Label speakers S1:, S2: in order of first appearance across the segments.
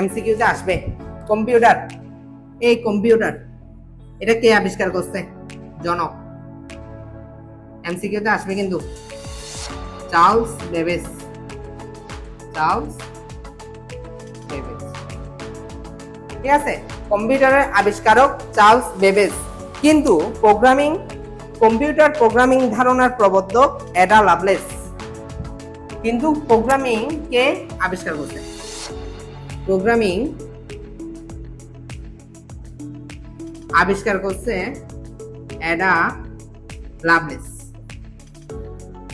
S1: এমসিকিউতে আসবে। কম্পিউটার, এই কম্পিউটার এটা কে আবিষ্কার করছে? জনক। এমসিকিউতে আসবে কিন্তু চার্লস বেবেজ। চার্লস বেবেজ, ঠিক আছে? কম্পিউটারের আবিষ্কারক চার্লস বেবেজ। কিন্তু কম্পিউটার প্রোগ্রামিং ধারণার প্রবর্তক অ্যাডা লাভলেস। কিন্তু প্রোগ্রামিং কে আবিষ্কার করছে? প্রোগ্রামিং আবিষ্কার করছে অ্যাডা লাভলেস।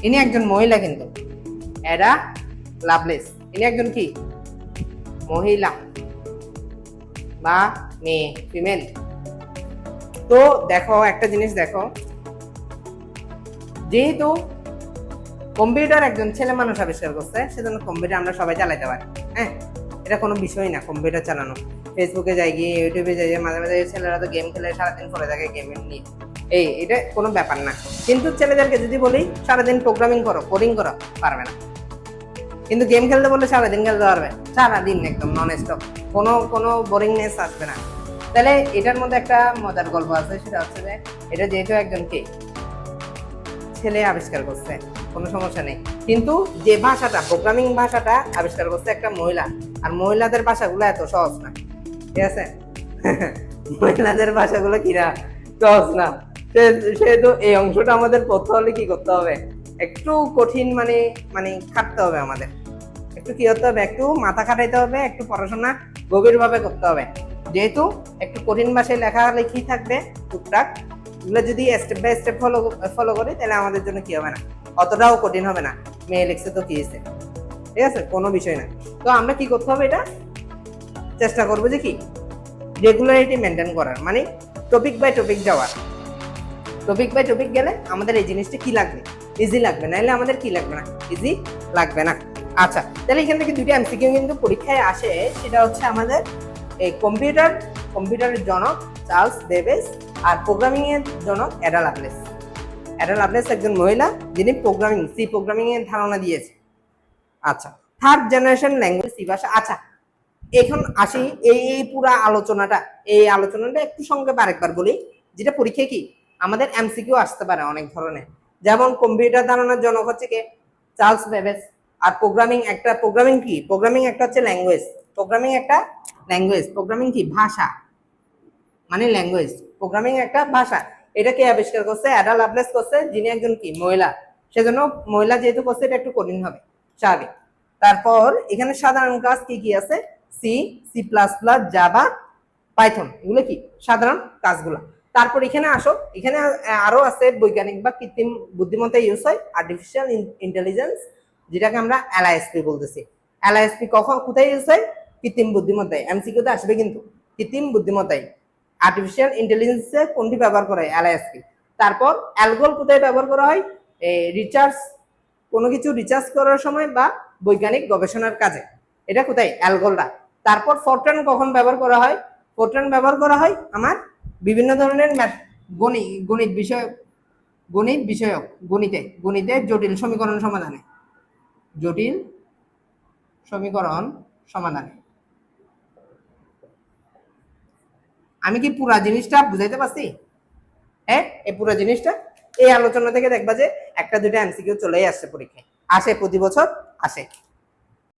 S1: ইনি একজন মহিলা, কিন্তু অ্যাডা লাভলেস ইনি একজন কি মহিলা বা মেয়ে, ফিমেল। তো দেখো একটা জিনিস দেখো, যেহেতু কম্পিউটার একজন ছেলে মানুষ আবিষ্কার করছে, সেজন্য কম্পিউটার আমরা সবাই চালাতে পারি। হ্যাঁ, এটা কোনো বিষয় না কম্পিউটার চালানো। ফেসবুকে যাই গিয়ে, ইউটিউবে যাই গিয়ে, মাঝে মাঝে ছেলেরা তো গেম খেলে সারাদিন পড়ে থাকে গেম নিয়ে, এটা কোনো ব্যাপার না। কিন্তু ছেলেদেরকে যদি বলি সারাদিন প্রোগ্রামিং করো, কোডিং করো, পারবে না। কিন্তু গেম খেলতে বললে সারাদিন খেলতে পারবে, সারাদিন একদম নন স্টপ, কোনো বোরিংনেস আসবে না। তাহলে এটার মধ্যে একটা মজার গল্প আছে, সেটা হচ্ছে যে এটা যেহেতু একজন ছেলে আবিষ্কার করছে, কোনো সমস্যা নেই। কিন্তু যে ভাষাটা, প্রোগ্রামিং ভাষাটা আবিষ্কার করছে একটা মহিলা, আর মহিলাদের ভাষাগুলো এত সহজ না, ঠিক আছে? মহিলাদের ভাষাগুলো কিনা সহজ না, সেহেতু এই অংশটা আমাদের পড়তে হলে কি করতে হবে? একটু কঠিন, মানে খাটতে হবে আমাদের, একটু কি করতে হবে, একটু মাথা খাটাইতে হবে, একটু পড়াশোনা গভীরভাবে করতে হবে। যেহেতু একটু কঠিন ভাষায় লেখালেখি থাকবে টুকটাক, এগুলো যদি স্টেপ বাই স্টেপ ফলো করি, তাহলে আমাদের জন্য কি হবে না, অতটাও কঠিন হবে না। মেয়ে লিখছে তো কি হয়েছে, ঠিক আছে, কোনো বিষয় না। তো আমরা কি করতে হবে, এটা চেষ্টা করবো যে কি রেগুলারিটি মেনটেন করার, মানে টপিক বাই টপিক যাওয়ার। টপিক বাই টপিক গেলে আমাদের এই জিনিসটা কি লাগবে, ইজি লাগবে, নাহলে আমাদের কি লাগবে না, ইজি লাগবে না। আচ্ছা, তাহলে এখান থেকে দুইটা এমসিকিউ কিন্তু পরীক্ষায় আসে, সেটা হচ্ছে আমাদের এই কম্পিউটারের জনক চার্লস বেবেজ, আর প্রোগ্রামিং এর জনক অ্যাডা লাভলেস। অ্যাডা লাভলেস একজন মহিলা, যিনি সি প্রোগ্রামিং এর ধারণা দিয়েছে। আচ্ছা, থার্ড জেনারেশন ল্যাঙ্গুয়েজ, সি ভাষা। আচ্ছা, এখন আসি এই পুরা আলোচনাটা একটু সংক্ষেপে আরেকবার বলি, যেটা পরীক্ষায় কি আমাদের এমসিকিউ আসতে পারে অনেক ধরনের। যেমন কম্পিউটার ধারণার জনক হচ্ছে কে? Charles Babbage. আর প্রোগ্রামিং একটা হচ্ছে ল্যাঙ্গুয়েজ। প্রোগ্রামিং কি ভাষা, মানে ল্যাঙ্গুয়েজ। প্রোগ্রামিং একটা ভাষা, এটা কে আবিষ্কার করছে? অ্যাডা লাভলেস করছে, যিনি একজন কি মহিলা। সেজন্য মহিলা যেহেতু করছে, এটা একটু কঠিন হবে, স্বাভাবিক। তারপর এখানে সাধারণ কাজ কি কি আছে? C, C plus plus, Java, Python, এগুলো কি সাধারণ কাজগুলো। তারপর এখানে আসো, এখানে আরো আছে বৈজ্ঞানিক বা কৃত্রিম বুদ্ধিমত্তা ইউজ হয়, আর্টিফিশিয়াল ইন্টেলিজেন্স, যেটাকে আমরা এলআইএসপি বলতেছি। এলআইএসপি কোথায় ইউজ হয়? কৃত্রিম বুদ্ধিমত্তায়। এমসিকিউতে আসবে কিন্তু কৃত্রিম বুদ্ধিমত্তায়। আর্টিফিশিয়াল ইন্টেলিজেন্সে কোনটি ব্যবহার করা হয়? এলআইএসপি। তারপর অ্যালগোল কোথায় ব্যবহার করা হয়? কোনো কিছু রিসার্চ করার সময় বা বৈজ্ঞানিক গবেষণার কাজে, এটা কোথায়? অ্যালগোলটা। তারপর ফরট্রান কখন ব্যবহার করা হয়? ফরট্রান ব্যবহার করা হয় আমার বিভিন্ন ধরনের গণিতে জটিল সমীকরণ সমাধানে। আমি কি পুরা জিনিসটা বুঝাইতে পারছি? হ্যাঁ, এই পুরো জিনিসটা এই আলোচনা থেকে দেখবা যে একটা দুইটা এমসিকিউ চলেই আসছে পরীক্ষায়, আসে প্রতি বছর আসে।